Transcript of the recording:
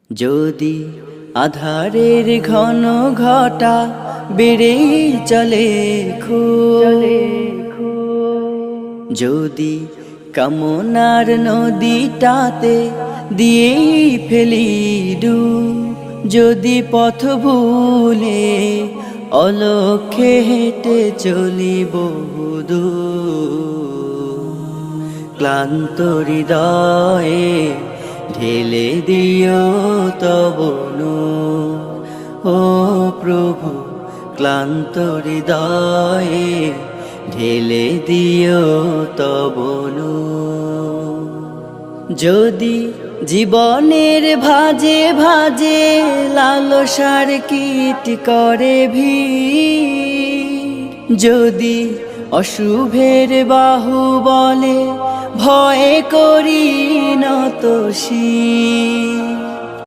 যদি আধারের ঘন ঘটা বেড়েই চলে যদি কামনার নদীটাতে দিয়েই ফেলি ডুব, যদি পথ ভুলে অলক্ষ্যে হেঁটে চলি বহুদূর, ক্লান্ত হৃদয়ে ঢেলে দিও তব নূর। ও প্রভু, ক্লান্ত হৃদয়ে ঢেলে দিও তব নূর। যদি জীবনের ভাজে ভাজে লালসার কীট করে ভিড়, যদি অশুভের বাহু বলে ভয় করি নত শির,